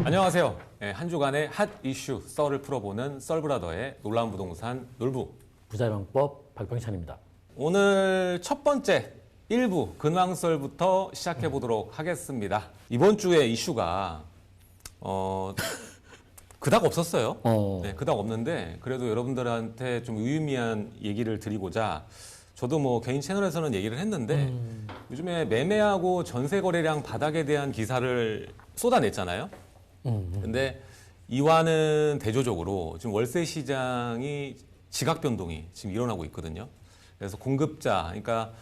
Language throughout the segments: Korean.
안녕하세요. 한 주간의 핫 이슈 썰을 풀어보는 썰브라더의 놀라운 부동산 놀부 부자병법 박병찬입니다. 오늘 첫 번째 1부 근황썰부터 시작해 보도록 하겠습니다. 이번 주에 이슈가 그닥 없었어요. 네, 그닥 없는데 그래도 여러분들한테 좀 유의미한 얘기를 드리고자 저도 뭐 개인 채널에서는 얘기를 했는데 요즘에 매매하고 전세 거래량 바닥에 대한 기사를 쏟아냈잖아요. 근데 이와는 대조적으로 지금 월세 시장이 지각 변동이 지금 일어나고 있거든요. 그래서 공급자, 그러니까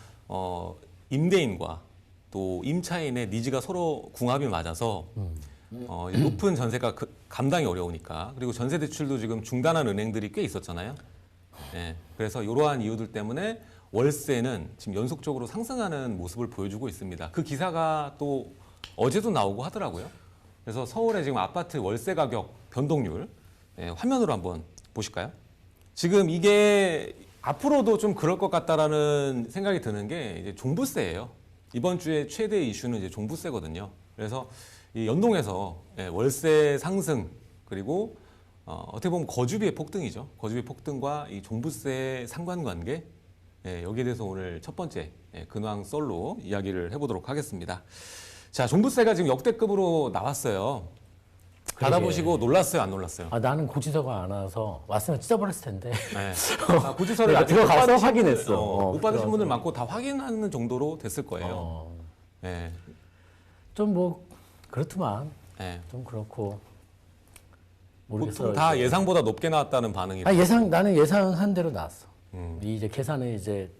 임대인과 또 임차인의 니즈가 서로 궁합이 맞아서 이제 높은 전세가 감당이 어려우니까, 그리고 전세 대출도 지금 중단한 은행들이 꽤 있었잖아요. 네, 그래서 이러한 이유들 때문에 월세는 지금 연속적으로 상승하는 모습을 보여주고 있습니다. 그 기사가 또 어제도 나오고 하더라고요. 그래서 서울의 지금 아파트 월세 가격 변동률 화면으로 한번 보실까요? 지금 이게 앞으로도 좀 그럴 것 같다라는 생각이 드는 게 이제 종부세예요. 이번 주에 최대 이슈는 이제 종부세거든요. 그래서 이 연동해서 월세 상승, 그리고 어떻게 보면 거주비의 폭등이죠. 거주비 폭등과 이 종부세의 상관관계, 여기에 대해서 오늘 첫 번째 근황 썰로 이야기를 해보도록 하겠습니다. 자, 종부세가 지금 역대급으로 나왔어요. 받아보시고 놀랐어요, 안 놀랐어요? 나는 고지서가 안 와서 왔으면 찢어버렸을 텐데. 네. 고지서를 내가 아직 들어가서 확인했어. 못 받으신 분들 많고 다 확인하는 정도로 됐을 거예요. 네. 좀 뭐 그렇더만. 네. 좀 그렇고 보통 모르겠어. 다 예상보다 높게 나왔다는 반응이. 나는 예상한 대로 나왔어. 이제 계산을 이제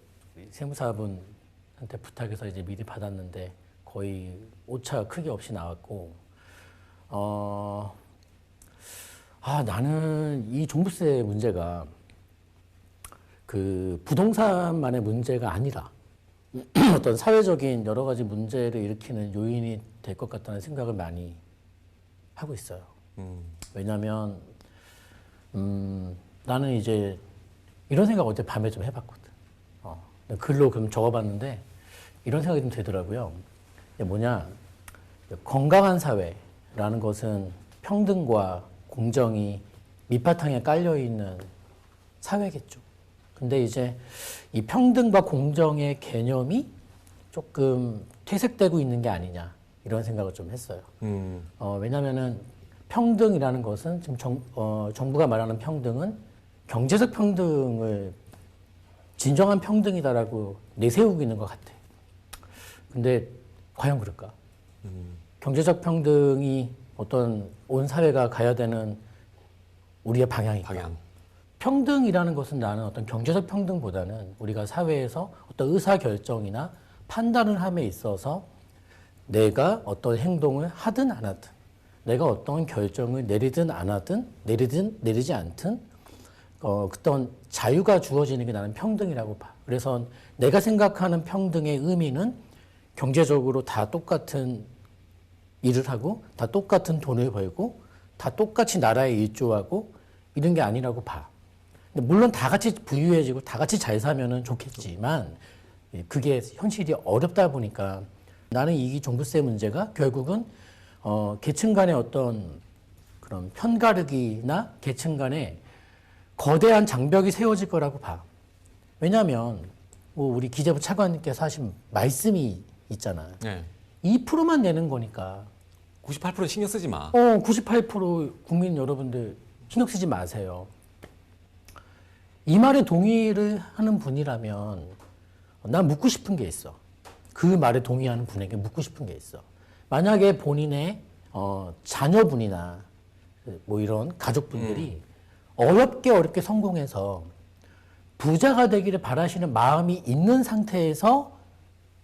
세무사분한테 부탁해서 이제 미리 받았는데 거의 오차 크게 없이 나왔고. 나는 이 종부세 문제가 그 부동산만의 문제가 아니라 어떤 사회적인 여러 가지 문제를 일으키는 요인이 될 것 같다는 생각을 많이 하고 있어요. 왜냐하면 나는 이제 이런 생각 어제 밤에 좀 해봤거든. 글로 그럼 적어봤는데 이런 생각이 좀 되더라고요. 뭐냐, 건강한 사회라는 것은 평등과 공정이 밑바탕에 깔려있는 사회겠죠. 근데 이제 이 평등과 공정의 개념이 조금 퇴색되고 있는 게 아니냐, 이런 생각을 좀 했어요. 왜냐면은 평등이라는 것은 지금 정부가 말하는 평등은 경제적 평등을 진정한 평등이다라고 내세우고 있는 것 같아. 근데 과연 그럴까? 경제적 평등이 어떤 온 사회가 가야 되는 우리의 방향일까? 평등이라는 것은 나는 어떤 경제적 평등보다는 우리가 사회에서 어떤 의사결정이나 판단을 함에 있어서 내가 어떤 행동을 하든 안 하든, 내가 어떤 결정을 내리든 안 하든, 내리지 않든, 어떤 자유가 주어지는 게 나는 평등이라고 봐. 그래서 내가 생각하는 평등의 의미는 경제적으로 다 똑같은 일을 하고, 다 똑같은 돈을 벌고, 다 똑같이 나라에 일조하고, 이런 게 아니라고 봐. 물론 다 같이 부유해지고 다 같이 잘 사면은 좋겠지만 그게 현실이 어렵다 보니까 나는 이 종부세 문제가 결국은 계층 간의 어떤 그런 편가르기나 계층 간의 거대한 장벽이 세워질 거라고 봐. 왜냐하면 뭐 우리 기재부 차관님께서 하신 말씀이 있잖아. 네. 2%만 내는 거니까. 98% 신경 쓰지 마. 98% 국민 여러분들 신경 쓰지 마세요. 이 말에 동의를 하는 분이라면 난 묻고 싶은 게 있어. 그 말에 동의하는 분에게 묻고 싶은 게 있어. 만약에 본인의 자녀분이나 뭐 이런 가족분들이 어렵게 성공해서 부자가 되기를 바라시는 마음이 있는 상태에서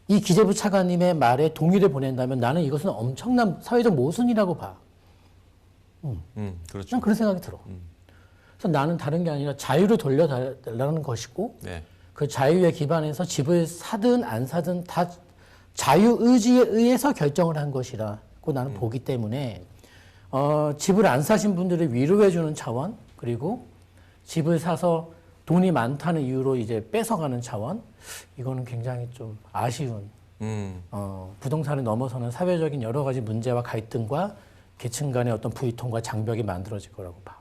이 기재부 차관님의 말에 동의를 보낸다면 나는 이것은 엄청난 사회적 모순이라고 봐. 그렇죠. 난 그런 생각이 들어. 그래서 나는 다른 게 아니라 자유를 돌려달라는 것이고, 네. 그 자유에 기반해서 집을 사든 안 사든 다 자유 의지에 의해서 결정을 한 것이라고 나는 보기 때문에 집을 안 사신 분들을 위로해주는 차원, 그리고 집을 사서 돈이 많다는 이유로 이제 뺏어가는 차원, 이거는 굉장히 좀 아쉬운 부동산을 넘어서는 사회적인 여러 가지 문제와 갈등과 계층 간의 어떤 부유통과 장벽이 만들어질 거라고 봐.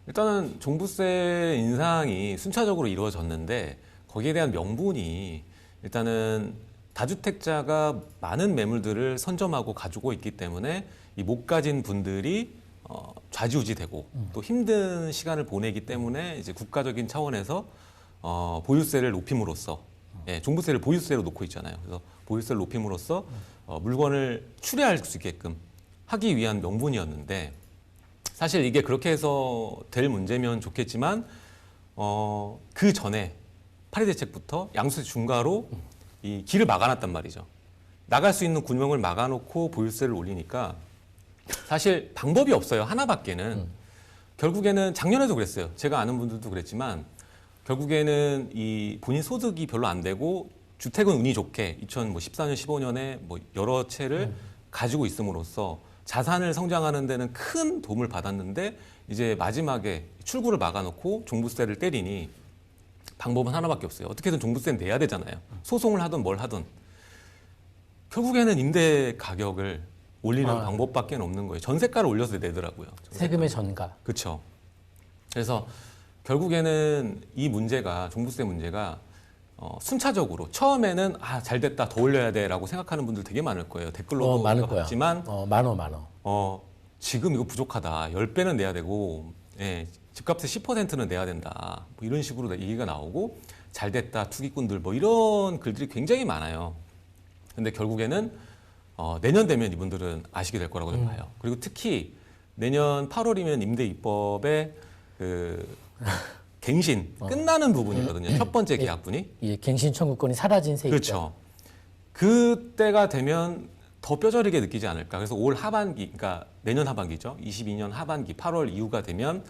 일단은 종부세 인상이 순차적으로 이루어졌는데 거기에 대한 명분이 일단은 다주택자가 많은 매물들을 선점하고 가지고 있기 때문에 이 못 가진 분들이 좌지우지되고 또 힘든 시간을 보내기 때문에 이제 국가적인 차원에서 보유세를 높임으로써 종부세를 보유세로 놓고 있잖아요. 그래서 보유세를 높임으로써 물건을 출애할 수 있게끔 하기 위한 명분이었는데 사실 이게 그렇게 해서 될 문제면 좋겠지만 그 전에 파리 대책부터 양수세 중과로 이 길을 막아놨단 말이죠. 나갈 수 있는 구멍을 막아놓고 보유세를 올리니까 사실 방법이 없어요. 하나밖에는. 결국에는 작년에도 그랬어요. 제가 아는 분들도 그랬지만 결국에는 이 본인 소득이 별로 안 되고 주택은 운이 좋게 2014년, 15년에 뭐 여러 채를 가지고 있음으로써 자산을 성장하는 데는 큰 도움을 받았는데 이제 마지막에 출구를 막아놓고 종부세를 때리니 방법은 하나밖에 없어요. 어떻게든 종부세는 내야 되잖아요. 소송을 하든 뭘 하든. 결국에는 임대 가격을 올리는 방법밖에 없는 거예요. 전세가를 올려서 내더라고요. 세금의 전가. 그렇죠. 그래서 결국에는 이 문제가 종부세 문제가 순차적으로 처음에는 잘 됐다 더 올려야 돼라고 생각하는 분들 되게 많을 거예요. 댓글로도 많을 봤지만 많어. 지금 이거 부족하다. 10배는 내야 되고 집값의 10%는 내야 된다. 뭐 이런 식으로 얘기가 나오고 잘 됐다 투기꾼들 뭐 이런 글들이 굉장히 많아요. 근데 결국에는 내년 되면 이분들은 아시게 될 거라고 저는 봐요. 그리고 특히 내년 8월이면 임대 입법의 그 갱신 끝나는 부분이거든요. 첫 번째 계약분이. 이 갱신 청구권이 사라진 세입자. 그렇죠. 그때가 되면 더 뼈저리게 느끼지 않을까. 그래서 올 하반기, 그러니까 내년 하반기죠. 22년 하반기 8월 이후가 되면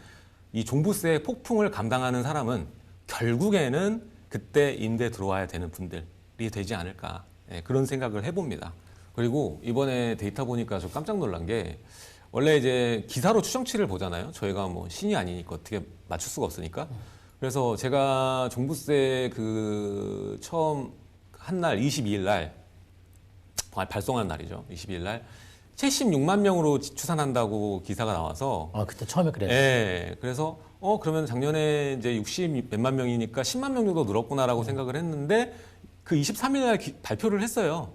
이 종부세 폭풍을 감당하는 사람은 결국에는 그때 임대 들어와야 되는 분들이 되지 않을까. 그런 생각을 해봅니다. 그리고 이번에 데이터 보니까 저 깜짝 놀란 게 원래 이제 기사로 추정치를 보잖아요. 저희가 뭐 신이 아니니까 어떻게 맞출 수가 없으니까. 그래서 제가 종부세 그 처음 한 날 22일 날 발송한 날이죠. 22일 날 76만 명으로 추산한다고 기사가 나와서 그때 처음에 그랬죠. 네. 그래서 그러면 작년에 이제 60 몇만 명이니까 10만 명 정도 늘었구나라고 생각을 했는데 그 23일 날 발표를 했어요.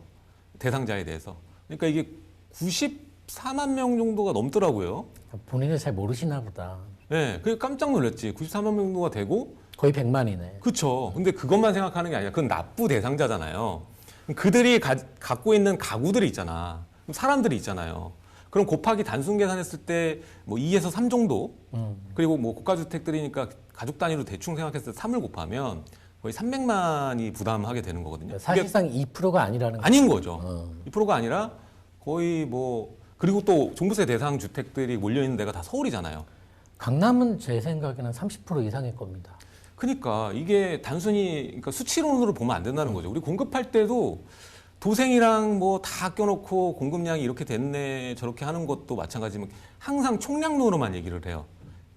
대상자에 대해서. 그러니까 이게 94만 명 정도가 넘더라고요. 본인을 잘 모르시나 보다. 네, 그게 깜짝 놀랐지. 94만 명 정도가 되고 거의 100만이네. 그렇죠. 근데 그것만 생각하는 게 아니라 그건 납부 대상자잖아요. 그들이 갖고 있는 가구들이 있잖아. 사람들이 있잖아요. 그럼 곱하기 단순 계산했을 때 뭐 2에서 3 정도. 그리고 뭐 고가주택들이니까 가족 단위로 대충 생각했을 때 3을 곱하면 거의 300만이 부담하게 되는 거거든요. 사실상 2%가 아니라는 아닌 거죠. 2%가 아니라 거의 뭐 그리고 또 종부세 대상 주택들이 몰려 있는 데가 다 서울이잖아요. 강남은 제 생각에는 30% 이상일 겁니다. 그러니까 이게 단순히 그러니까 수치론으로 보면 안 된다는 거죠. 우리 공급할 때도 도생이랑 뭐 다 껴놓고 공급량이 이렇게 됐네 저렇게 하는 것도 마찬가지지만 항상 총량론으로만 얘기를 해요.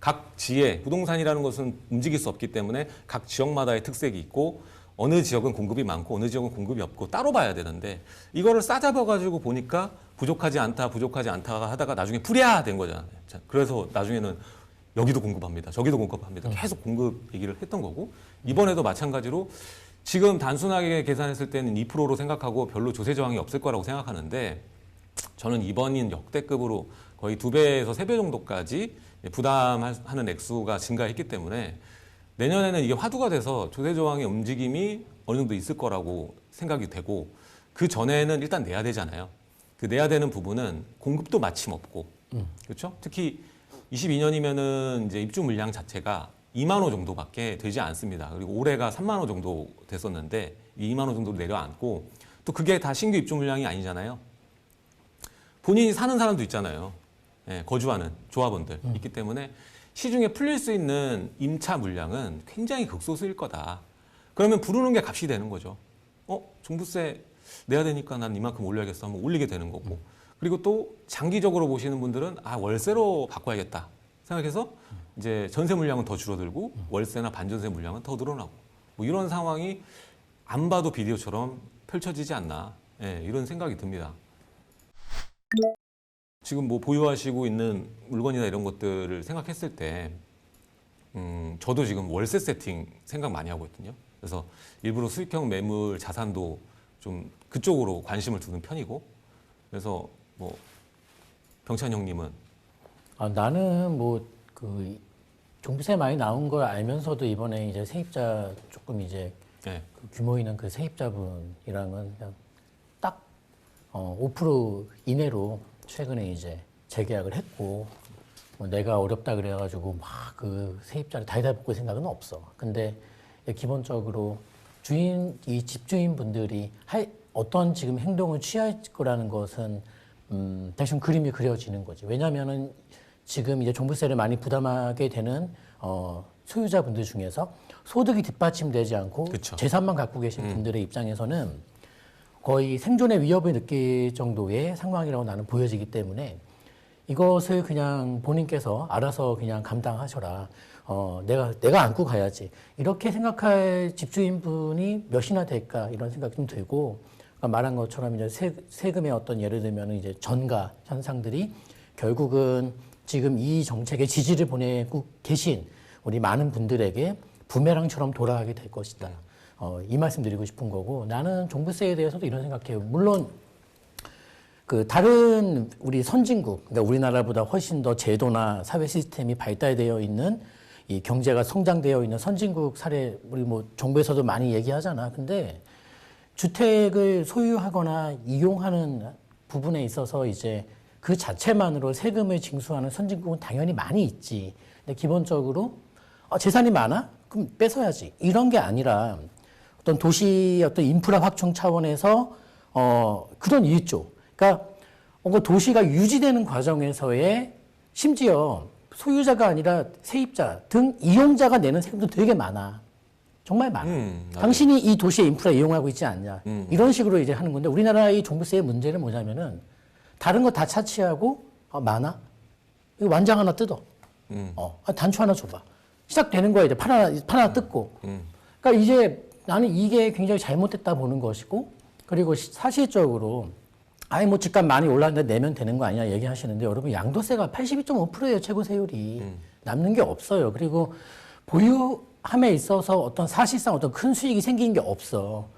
각 지에 부동산이라는 것은 움직일 수 없기 때문에 각 지역마다의 특색이 있고 어느 지역은 공급이 많고 어느 지역은 공급이 없고 따로 봐야 되는데 이거를 싸잡아가지고 보니까 부족하지 않다 하다가 나중에 풀이야 된 거잖아요. 그래서 나중에는 여기도 공급합니다. 저기도 공급합니다. 계속 공급 얘기를 했던 거고 이번에도 마찬가지로 지금 단순하게 계산했을 때는 2%로 생각하고 별로 조세 저항이 없을 거라고 생각하는데 저는 이번인 역대급으로 거의 2배에서 3배 정도까지 부담하는 액수가 증가했기 때문에 내년에는 이게 화두가 돼서 조세 저항의 움직임이 어느 정도 있을 거라고 생각이 되고 그 전에는 일단 내야 되잖아요. 그 내야 되는 부분은 공급도 마침 없고 그렇죠? 특히 22년이면은 이제 입주 물량 자체가 2만 호 정도밖에 되지 않습니다. 그리고 올해가 3만 호 정도 됐었는데 2만 호 정도로 내려앉고 또 그게 다 신규 입주 물량이 아니잖아요. 본인이 사는 사람도 있잖아요. 거주하는 조합원들 있기 때문에 시중에 풀릴 수 있는 임차 물량은 굉장히 극소수일 거다. 그러면 부르는 게 값이 되는 거죠. 종부세 내야 되니까 난 이만큼 올려야겠어 하면 올리게 되는 거고. 그리고 또 장기적으로 보시는 분들은 월세로 바꿔야겠다 생각해서 이제 전세 물량은 더 줄어들고 월세나 반전세 물량은 더 늘어나고 뭐 이런 상황이 안 봐도 비디오처럼 펼쳐지지 않나 이런 생각이 듭니다. 지금 뭐 보유하시고 있는 물건이나 이런 것들을 생각했을 때 저도 지금 월세 세팅 생각 많이 하고 있거든요. 그래서 일부러 수익형 매물 자산도 좀 그쪽으로 관심을 두는 편이고, 그래서 뭐 병찬 형님은 나는 뭐 그 종부세 많이 나온 걸 알면서도 이번에 이제 세입자 조금 이제 네. 그 규모 있는 그 세입자분이랑은 그냥 딱 5% 이내로 최근에 이제 재계약을 했고, 뭐 내가 어렵다 그래가지고 막 그 세입자를 다이다 볶을 생각은 없어. 근데 기본적으로 이 집주인분들이 어떤 지금 행동을 취할 거라는 것은 대충 그림이 그려지는 거지. 왜냐면은 지금 이제 종부세를 많이 부담하게 되는 소유자분들 중에서 소득이 뒷받침되지 않고 그쵸. 재산만 갖고 계신 분들의 입장에서는 거의 생존의 위협을 느낄 정도의 상황이라고 나는 보여지기 때문에 이것을 그냥 본인께서 알아서 그냥 감당하셔라. 내가 안고 가야지. 이렇게 생각할 집주인분이 몇이나 될까 이런 생각이 좀 들고, 아까 말한 것처럼 이제 세금의 어떤 예를 들면 이제 전가 현상들이 결국은 지금 이 정책의 지지를 보내고 계신 우리 많은 분들에게 부메랑처럼 돌아가게 될 것이다. 이 말씀 드리고 싶은 거고, 나는 종부세에 대해서도 이런 생각해요. 물론 그 다른 우리 선진국, 그러니까 우리나라보다 훨씬 더 제도나 사회 시스템이 발달되어 있는 이 경제가 성장되어 있는 선진국 사례, 우리 뭐 정부에서도 많이 얘기하잖아. 근데 주택을 소유하거나 이용하는 부분에 있어서 이제 그 자체만으로 세금을 징수하는 선진국은 당연히 많이 있지. 근데 기본적으로 재산이 많아? 그럼 뺏어야지. 이런 게 아니라 어떤 도시 어떤 인프라 확충 차원에서 그런 일조. 그러니까 뭔가 도시가 유지되는 과정에서의 심지어 소유자가 아니라 세입자 등 이용자가 내는 세금도 되게 많아. 정말 많아. 당신이 이 도시의 인프라 이용하고 있지 않냐. 이런 식으로 이제 하는 건데, 우리나라의 종부세의 문제는 뭐냐면은 다른 거 다 차치하고 많아? 이거 완장 하나 뜯어. 단추 하나 줘봐. 시작되는 거야. 이제 판 하나 뜯고. 그러니까 이제 나는 이게 굉장히 잘못됐다 보는 것이고, 그리고 사실적으로 아예 뭐 집값 많이 올랐는데 내면 되는 거 아니냐 얘기하시는데, 여러분 양도세가 82.5%예요. 최고 세율이. 남는 게 없어요. 그리고 보유함에 있어서 어떤 사실상 어떤 큰 수익이 생긴 게 없어.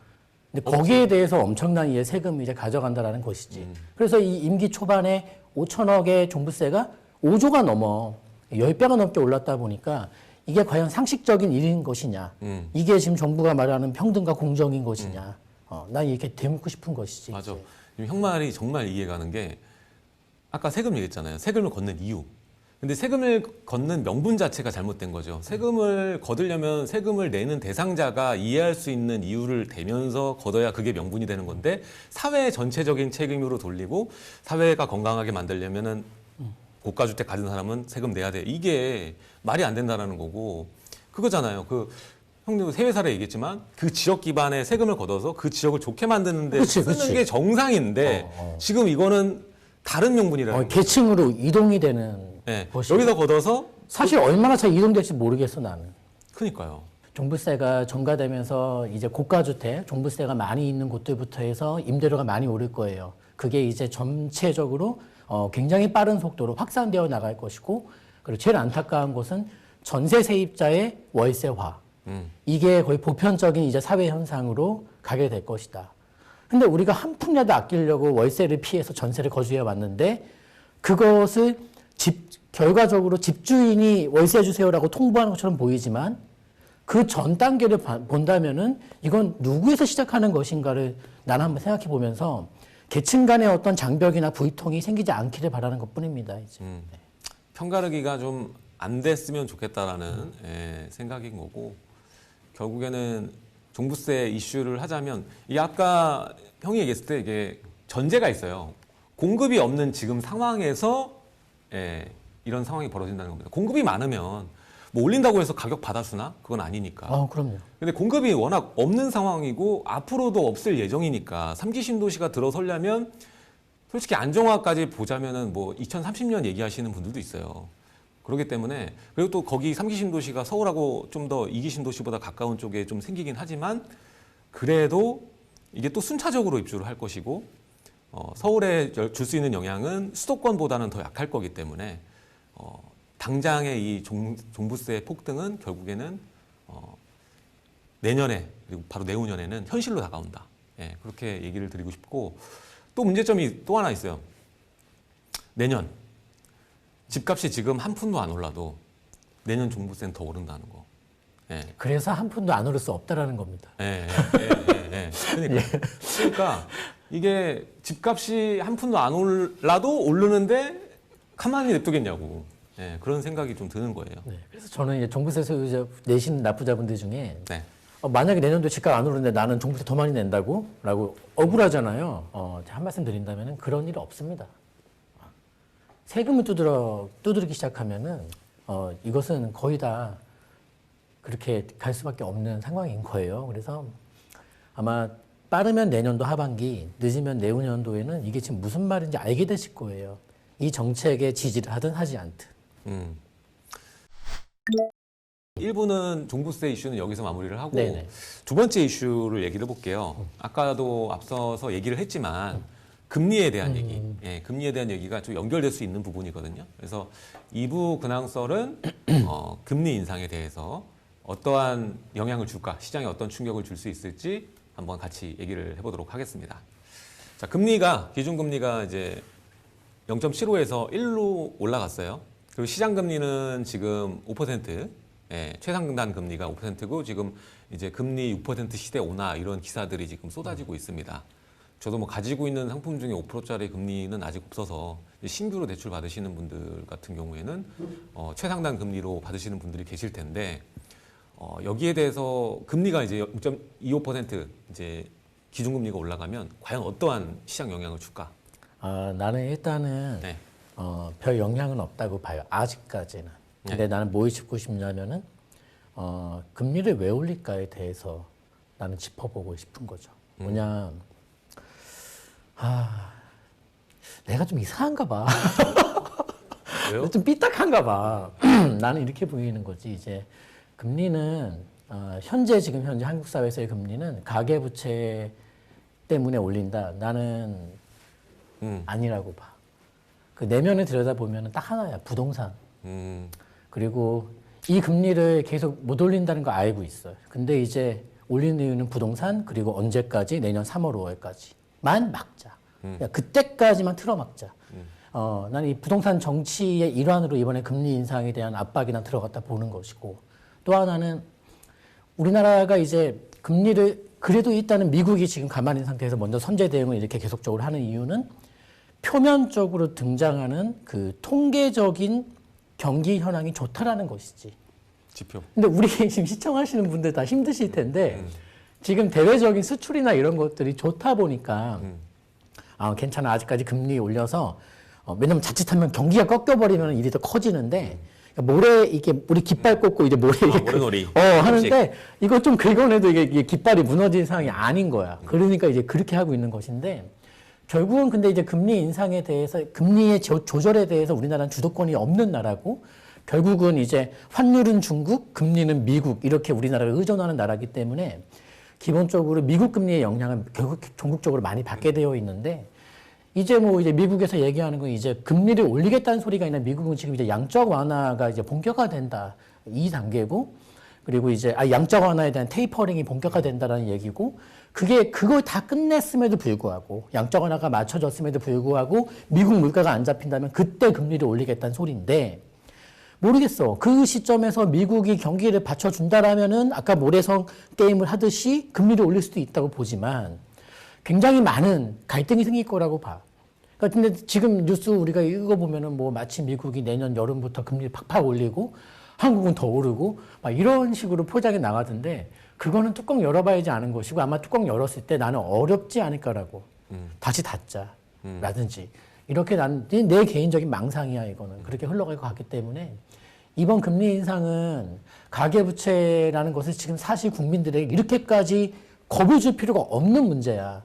근데 거기에 대해서 엄청난 이제 세금을 이제 가져간다라는 것이지. 그래서 이 임기 초반에 5천억의 종부세가 5조가 넘어 10배가 넘게 올랐다 보니까 이게 과연 상식적인 일인 것이냐. 이게 지금 정부가 말하는 평등과 공정인 것이냐. 난 이렇게 되묻고 싶은 것이지. 맞아. 이제. 형 말이 정말 이해가는 게, 아까 세금 얘기했잖아요. 세금을 걷는 이유. 근데 세금을 걷는 명분 자체가 잘못된 거죠. 세금을 거두려면 세금을 내는 대상자가 이해할 수 있는 이유를 대면서 걷어야 그게 명분이 되는 건데, 사회 전체적인 책임으로 돌리고 사회가 건강하게 만들려면은 고가주택 가진 사람은 세금 내야 돼. 이게 말이 안 된다는 거고, 그거잖아요. 형님 세회사를 얘기했지만 그 지역 기반의 세금을 걷어서 그 지역을 좋게 만드는 데 쓰는 게 정상인데 지금 이거는 다른 명분이라는 거죠. 계층으로 이동이 되는 것이. 여기다 걷어서 사실 얼마나 잘 이동될지 모르겠어 나는. 그러니까요. 종부세가 전가되면서 이제 고가주택, 종부세가 많이 있는 곳들부터 해서 임대료가 많이 오를 거예요. 그게 이제 전체적으로 굉장히 빠른 속도로 확산되어 나갈 것이고, 그리고 제일 안타까운 것은 전세 세입자의 월세화. 이게 거의 보편적인 이제 사회 현상으로 가게 될 것이다. 근데 우리가 한 푼이라도 아끼려고 월세를 피해서 전세를 거주해 왔는데, 그것을 결과적으로 집주인이 월세 주세요라고 통보하는 것처럼 보이지만, 그 전 단계를 본다면은 이건 누구에서 시작하는 것인가를 나는 한번 생각해 보면서 계층 간의 어떤 장벽이나 부위통이 생기지 않기를 바라는 것 뿐입니다. 이제. 편가르기가 좀 안 됐으면 좋겠다라는 생각인 거고, 결국에는 종부세 이슈를 하자면, 이 아까 형이 얘기했을 때 이게 전제가 있어요. 공급이 없는 지금 상황에서 이런 상황이 벌어진다는 겁니다. 공급이 많으면 뭐 올린다고 해서 가격 받아주나? 그건 아니니까. 그럼요. 근데 공급이 워낙 없는 상황이고 앞으로도 없을 예정이니까 3기 신도시가 들어서려면 솔직히 안정화까지 보자면은 뭐 2030년 얘기하시는 분들도 있어요. 그렇기 때문에, 그리고 또 거기 3기 신도시가 서울하고 좀 더 2기 신도시보다 가까운 쪽에 좀 생기긴 하지만, 그래도 이게 또 순차적으로 입주를 할 것이고, 서울에 줄 수 있는 영향은 수도권보다는 더 약할 거기 때문에 당장의 이 종부세 폭등은 결국에는 내년에 그리고 바로 내후년에는 현실로 다가온다. 예, 그렇게 얘기를 드리고 싶고 또 문제점이 또 하나 있어요. 내년 집값이 지금 한 푼도 안 올라도 내년 종부세는 더 오른다는 거. 예. 그래서 한 푼도 안 오를 수 없다라는 겁니다. 예. 그러니까 이게 집값이 한 푼도 안 올라도 오르는데 가만히 냅두겠냐고. 예, 그런 생각이 좀 드는 거예요. 네, 그래서 저는 이제 종부세 소유자 내신 납부자분들 중에 네. 만약에 내년도 집값 안 오르는데 나는 종부세 더 많이 낸다고? 라고 억울하잖아요. 한 말씀 드린다면 그런 일 없습니다. 세금을 두드리기 시작하면은 이것은 거의 다 그렇게 갈 수밖에 없는 상황인 거예요. 그래서 아마 빠르면 내년도 하반기, 늦으면 내후년도에는 이게 지금 무슨 말인지 알게 되실 거예요. 이 정책에 지지를 하든 하지 않든. 1부는 종부세 이슈는 여기서 마무리를 하고 네네. 두 번째 이슈를 얘기를 해볼게요. 아까도 앞서서 얘기를 했지만 금리에 대한 얘기, 예, 금리에 대한 얘기가 좀 연결될 수 있는 부분이거든요. 그래서 2부 근황설은 금리 인상에 대해서 어떠한 영향을 줄까, 시장에 어떤 충격을 줄 수 있을지 한번 같이 얘기를 해보도록 하겠습니다. 자, 기준금리가 이제 0.75에서 1로 올라갔어요. 그리고 시장금리는 지금 5%, 예, 최상단 금리가 5%고 지금 이제 금리 6% 시대 오나 이런 기사들이 지금 쏟아지고 있습니다. 저도 뭐 가지고 있는 상품 중에 5%짜리 금리는 아직 없어서 신규로 대출 받으시는 분들 같은 경우에는 최상단 금리로 받으시는 분들이 계실 텐데 여기에 대해서 금리가 이제 0.25% 이제 기준금리가 올라가면 과연 어떠한 시장 영향을 줄까? 나는 일단은 네. 별 영향은 없다고 봐요. 아직까지는. 근데 나는 뭐 짚고 싶냐면은 금리를 왜 올릴까에 대해서 나는 짚어보고 싶은 거죠. 뭐냐, 내가 좀 이상한가 봐. 왜요? 좀 삐딱한가 봐. 나는 이렇게 보이는 거지. 이제 금리는 지금 현재 한국 사회에서의 금리는 가계부채 때문에 올린다. 나는 아니라고 봐. 그 내면을 들여다보면 딱 하나야. 부동산. 그리고 이 금리를 계속 못 올린다는 거 알고 있어요. 근데 이제 올리는 이유는 부동산, 그리고 언제까지? 내년 3월, 5월까지만 막자. 그때까지만 틀어막자. 나는 이 부동산 정치의 일환으로 이번에 금리 인상에 대한 압박이나 들어갔다 보는 것이고, 또 하나는 우리나라가 이제 금리를 그래도 일단은 미국이 지금 가만히 있는 상태에서 먼저 선제 대응을 이렇게 계속적으로 하는 이유는 표면적으로 등장하는 그 통계적인 경기 현황이 좋다라는 것이지. 지표. 근데 우리 지금 시청하시는 분들 다 힘드실 텐데 지금 대외적인 수출이나 이런 것들이 좋다 보니까 괜찮아. 아직까지 금리 올려서 왜냐면 자칫하면 경기가 꺾여버리면 일이 더 커지는데 모래 이게 우리 깃발 꽂고 이제 모래 이렇게 모래놀이. 하는데 이거 좀 긁어내도 이게 깃발이 무너질 상황이 아닌 거야. 그러니까 이제 그렇게 하고 있는 것인데 결국은 근데 이제 금리 인상에 대해서 금리의 조절에 대해서 우리나라는 주도권이 없는 나라고 결국은 이제 환율은 중국, 금리는 미국 이렇게 우리나라가 의존하는 나라이기 때문에 기본적으로 미국 금리의 영향은 결국 전국적으로 많이 받게 되어 있는데 이제 미국에서 얘기하는 건 이제 금리를 올리겠다는 소리가 있나 미국은 지금 이제 양적 완화가 이제 본격화된다 이 단계고 그리고 이제 양적 완화에 대한 테이퍼링이 본격화된다라는 얘기고 그걸 다 끝냈음에도 불구하고 양적 완화가 맞춰졌음에도 불구하고 미국 물가가 안 잡힌다면 그때 금리를 올리겠다는 소리인데 모르겠어. 그 시점에서 미국이 경기를 받쳐준다라면은 아까 모래성 게임을 하듯이 금리를 올릴 수도 있다고 보지만 굉장히 많은 갈등이 생길 거라고 봐. 그러니까 근데 지금 뉴스 우리가 읽어보면은 마치 미국이 내년 여름부터 금리를 팍팍 올리고 한국은 더 오르고 막 이런 식으로 포장이 나가던데 그거는 뚜껑 열어봐야지 아는 것이고 아마 뚜껑 열었을 때 나는 어렵지 않을까라고 다시 닫자 라든지 이렇게 내 개인적인 망상이야 이거는 그렇게 흘러갈 것 같기 때문에 이번 금리 인상은 가계부채라는 것을 지금 사실 국민들에게 이렇게까지 겁을 줄 필요가 없는 문제야.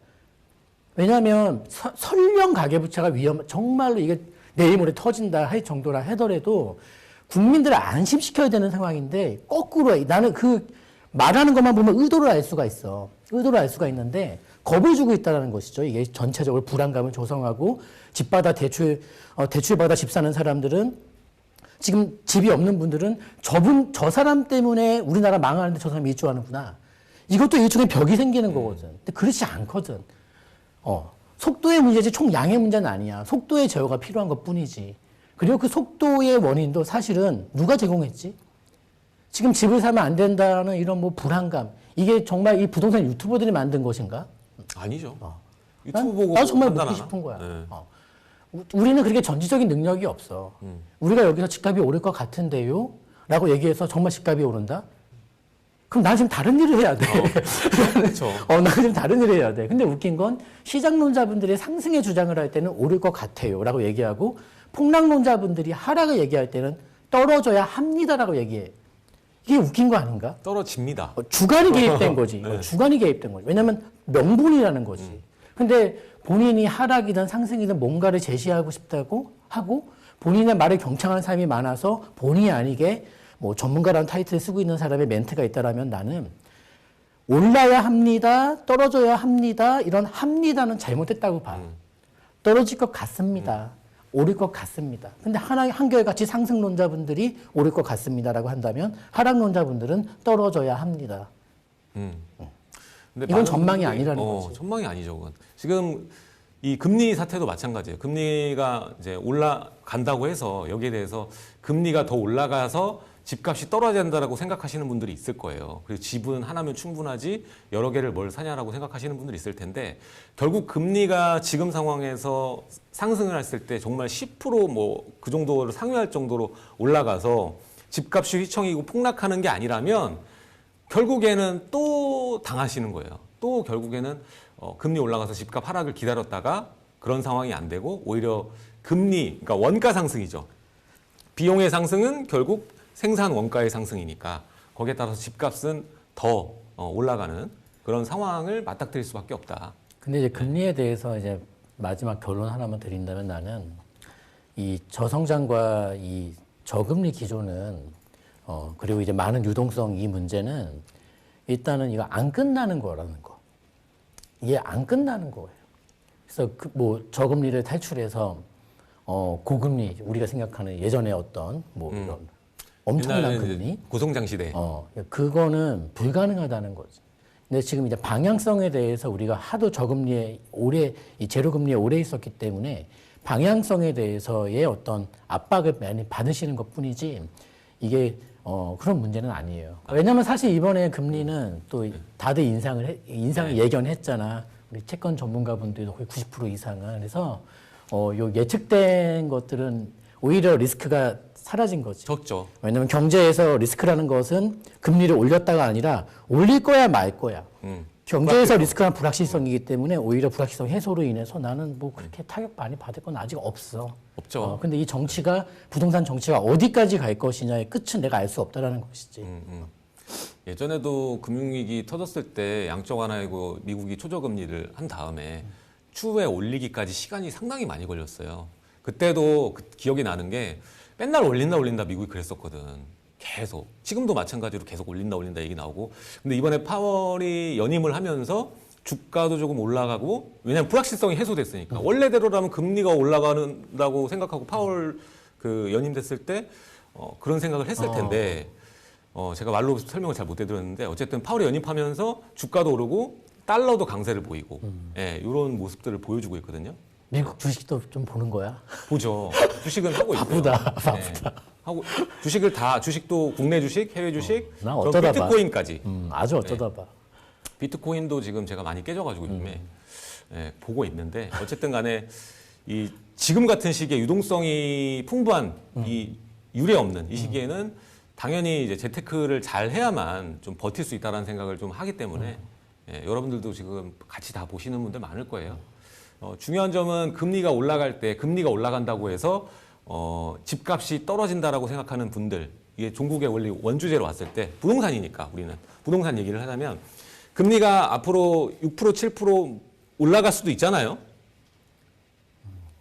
왜냐하면 설령 가계부채가 정말로 이게 내일 모레 터진다 할 정도라 하더라도 국민들을 안심시켜야 되는 상황인데 거꾸로 나는 그 말하는 것만 보면 의도를 알 수가 있어. 의도를 알 수가 있는데 겁을 주고 있다는 것이죠. 이게 전체적으로 불안감을 조성하고 집받아 대출받아 집 사는 사람들은 지금 집이 없는 분들은 저 사람 때문에 우리나라 망하는데 저 사람이 일조하는구나. 이것도 일종의 벽이 생기는 거거든. 근데 그렇지 않거든. 속도의 문제지 총량의 문제는 아니야. 속도의 제어가 필요한 것 뿐이지. 그리고 그 속도의 원인도 사실은 누가 제공했지? 지금 집을 사면 안 된다는 이런 뭐 불안감. 이게 정말 이 부동산 유튜버들이 만든 것인가? 아니죠. 유튜브 보고 나도 정말 묻고 판단하나? 싶은 거야. 네. 우리는 그렇게 전지적인 능력이 없어. 우리가 여기서 집값이 오를 것 같은데요? 라고 얘기해서 정말 집값이 오른다? 그럼 난 지금 다른 일을 해야 돼. 그렇죠. 난 지금 다른 일을 해야 돼. 근데 웃긴 건 시장론자분들이 상승의 주장을 할 때는 오를 것 같아요. 라고 얘기하고 폭락론자분들이 하락을 얘기할 때는 떨어져야 합니다라고 얘기해. 이게 웃긴 거 아닌가? 떨어집니다. 주관이 개입된 거지. 네. 주관이 개입된 거지. 왜냐면 명분이라는 거지. 근데 본인이 하락이든 상승이든 뭔가를 제시하고 싶다고 하고 본인의 말을 경청하는 사람이 많아서 본의 아니게 뭐 전문가라는 타이틀을 쓰고 있는 사람의 멘트가 있다라면 나는 올라야 합니다. 떨어져야 합니다. 이런 합니다는 잘못됐다고 봐. 떨어질 것 같습니다. 오를 것 같습니다. 근데 한결같이 상승론자분들이 오를 것 같습니다라고 한다면 하락론자분들은 떨어져야 합니다. 근데 이건 전망이 아니라는 거지. 전망이 아니죠. 그건. 지금 이 금리 사태도 마찬가지예요. 금리가 이제 올라간다고 해서 여기에 대해서 금리가 더 올라가서 집값이 떨어져야 된다라고 생각하시는 분들이 있을 거예요. 그리고 집은 하나면 충분하지 여러 개를 뭘 사냐라고 생각하시는 분들이 있을 텐데 결국 금리가 지금 상황에서 상승을 했을 때 정말 10% 그 정도를 상회할 정도로 올라가서 집값이 휘청이고 폭락하는 게 아니라면 결국에는 또 당하시는 거예요. 또 결국에는 금리 올라가서 집값 하락을 기다렸다가 그런 상황이 안 되고 오히려 금리, 그러니까 원가 상승이죠. 비용의 상승은 결국 생산 원가의 상승이니까 거기에 따라서 집값은 더 올라가는 그런 상황을 맞닥뜨릴 수밖에 없다. 근데 이제 금리에 대해서 이제 마지막 결론 하나만 드린다면 나는 이 저성장과 이 저금리 기조는 그리고 이제 많은 유동성 이 문제는 일단은 이거 안 끝나는 거라는 거. 이게 안 끝나는 거예요. 그래서 뭐 저금리를 탈출해서 고금리 우리가 생각하는 예전에 어떤 뭐 이런 엄청난 금리 고성장 시대. 그거는 불가능하다는 거지. 근데 지금 이제 방향성에 대해서 우리가 하도 저금리에 이 제로금리에 오래 있었기 때문에 방향성에 대해서의 어떤 압박을 많이 받으시는 것 뿐이지 이게 그런 문제는 아니에요. 왜냐면 사실 이번에 금리는 또 다들 인상을 예견했잖아. 우리 채권 전문가분들도 거의 90% 이상은. 그래서 요 예측된 것들은 오히려 리스크가 사라진 거지. 적죠. 왜냐면 경제에서 리스크라는 것은 금리를 올렸다가 아니라 올릴 거야 말 거야. 경제에서 리스크는 불확실성이기 때문에 오히려 불확실성 해소로 인해서 나는 뭐 그렇게 타격 많이 받을 건 아직 없어. 없죠. 근데 이 정치가 부동산 정치가 어디까지 갈 것이냐의 끝은 내가 알 수 없다라는 것이지. 예전에도 금융위기 터졌을 때 양적 완화이고 미국이 초저금리를 한 다음에 추후에 올리기까지 시간이 상당히 많이 걸렸어요. 그때도 기억이 나는 게 맨날 올린다 미국이 그랬었거든. 계속. 지금도 마찬가지로 계속 올린다 얘기 나오고. 근데 이번에 파월이 연임을 하면서 주가도 조금 올라가고 왜냐하면 불확실성이 해소됐으니까. 원래대로라면 금리가 올라간다고 생각하고 파월 연임됐을 때 그런 생각을 했을 텐데 제가 말로 설명을 잘 못 해드렸는데 어쨌든 파월이 연임하면서 주가도 오르고 달러도 강세를 보이고 이런 모습들을 보여주고 있거든요. 미국 주식도 좀 보는 거야? 보죠. 주식은 하고 있어요. 바쁘다. 하고 주식도 국내 주식, 해외 주식, 난 어쩌다 비트코인까지. 아주 어쩌다 봐. 비트코인도 지금 제가 많이 깨져가지고 요즘에 보고 있는데 어쨌든 간에 이 지금 같은 시기에 유동성이 풍부한 이 유례 없는 이 시기에는 당연히 이제 재테크를 잘 해야만 좀 버틸 수 있다는 생각을 좀 하기 때문에 여러분들도 지금 같이 다 보시는 분들 많을 거예요. 중요한 점은 금리가 올라갈 때 금리가 올라간다고 해서 집값이 떨어진다라고 생각하는 분들 이게 종국의 원리 원주제로 왔을 때 부동산이니까 우리는 부동산 얘기를 하자면 금리가 앞으로 6% 7% 올라갈 수도 있잖아요.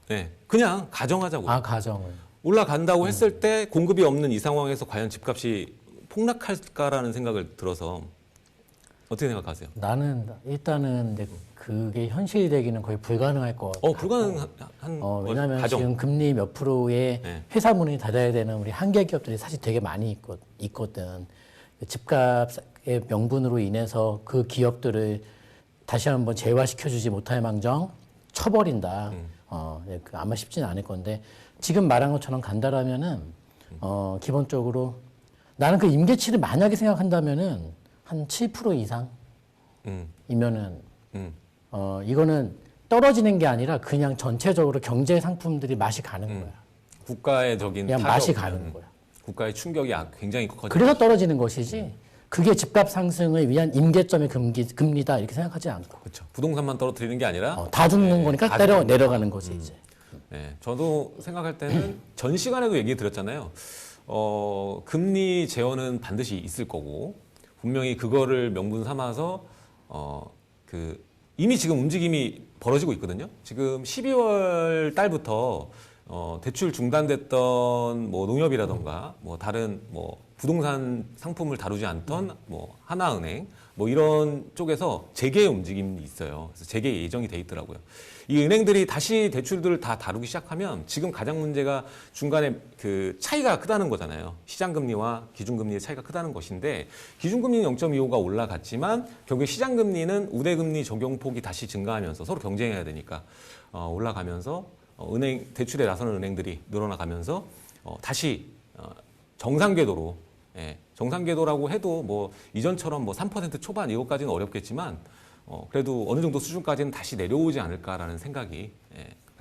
네, 그냥 가정하자고요. 가정을. 올라간다고 했을 때 공급이 없는 이 상황에서 과연 집값이 폭락할까라는 생각을 들어서 어떻게 생각하세요? 나는 일단은 이제 그게 현실이 되기는 거의 불가능할 것 같아. 불가능한 왜냐하면 가정. 지금 금리 몇 프로에 네. 회사 문이 닫아야 되는 우리 한계 기업들이 사실 되게 많이 있거든. 집값의 명분으로 인해서 그 기업들을 다시 한번 재화시켜주지 못할 망정 쳐버린다. 아마 쉽지는 않을 건데 지금 말한 것처럼 간다라면은 기본적으로 나는 그 임계치를 만약에 생각한다면은 한 7% 이상이면은 이거는 떨어지는 게 아니라 그냥 전체적으로 경제 상품들이 맛이 가는 거야. 국가적인 그냥 맛이 가는 거야. 국가의 충격이 굉장히 커지죠. 그래서 떨어지는 것이지. 그게 집값 상승을 위한 임계점의 금리다 이렇게 생각하지 않고. 그렇죠. 부동산만 떨어뜨리는 게 아니라 다 죽는 거니까 다 죽는 내려가는 거지 이제. 네, 저도 생각할 때는 전 시간에도 얘기 드렸잖아요. 금리 제어는 반드시 있을 거고 분명히 그거를 명분 삼아서 이미 지금 움직임이 벌어지고 있거든요. 지금 12월 달부터 대출 중단됐던 뭐 농협이라던가 뭐 다른 뭐 부동산 상품을 다루지 않던 뭐 하나은행 뭐 이런 쪽에서 재개 움직임이 있어요. 그래서 재개 예정이 돼 있더라고요. 이 은행들이 다시 대출들을 다 다루기 시작하면 지금 가장 문제가 중간에 그 차이가 크다는 거잖아요. 시장금리와 기준금리의 차이가 크다는 것인데 기준금리는 0.25가 올라갔지만 결국에 시장금리는 우대금리 적용폭이 다시 증가하면서 서로 경쟁해야 되니까 올라가면서 은행 대출에 나서는 은행들이 늘어나가면서 다시 정상 궤도로 정상 궤도라고 해도 뭐 이전처럼 뭐 3% 초반 이것까지는 어렵겠지만 그래도 어느 정도 수준까지는 다시 내려오지 않을까라는 생각이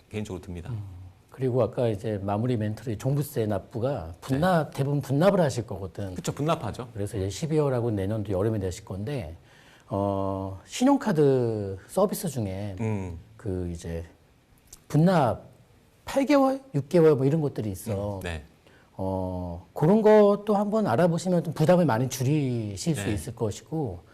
개인적으로 듭니다. 그리고 아까 이제 마무리 멘트로 종부세 납부가 대부분 분납을 하실 거거든. 그렇죠, 분납하죠. 그래서 이제 12월하고 내년도 여름에 내실 건데 신용카드 서비스 중에 그 이제 분납 8개월, 6개월 뭐 이런 것들이 있어. 네. 그런 것도 한번 알아보시면 좀 부담을 많이 줄이실 수 네. 있을 것이고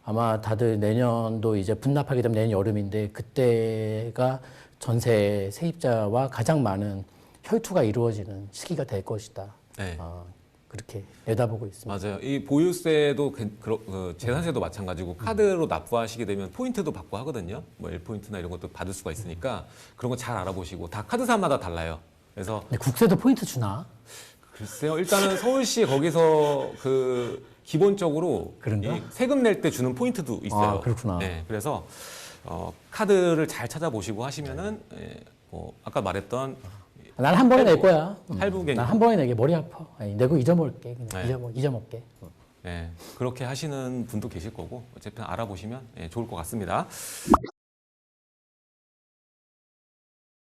아마 다들 내년도 이제 분납하게 되면 내년 여름인데 그때가 전세 세입자와 가장 많은 혈투가 이루어지는 시기가 될 것이다. 네. 그렇게 내다보고 있습니다. 맞아요. 이 보유세도 재산세도 마찬가지고 카드로 납부하시게 되면 포인트도 받고 하거든요. 뭐 1포인트나 이런 것도 받을 수가 있으니까 그런 거 잘 알아보시고 다 카드사마다 달라요. 그래서 근데 국세도 포인트 주나? 글쎄요. 일단은 서울시 거기서 그 기본적으로 그런가? 이 세금 낼 때 주는 포인트도 있어요. 아, 그렇구나. 네, 그래서 카드를 잘 찾아보시고 하시면은 뭐 아까 말했던 난 한 번에 낼 거야. 할부갱. 난 한 번에 내게 머리 아파. 아니, 내고 잊어먹을게. 그냥 네. 잊어먹게. 그렇게 하시는 분도 계실 거고 어쨌든 알아보시면 좋을 것 같습니다.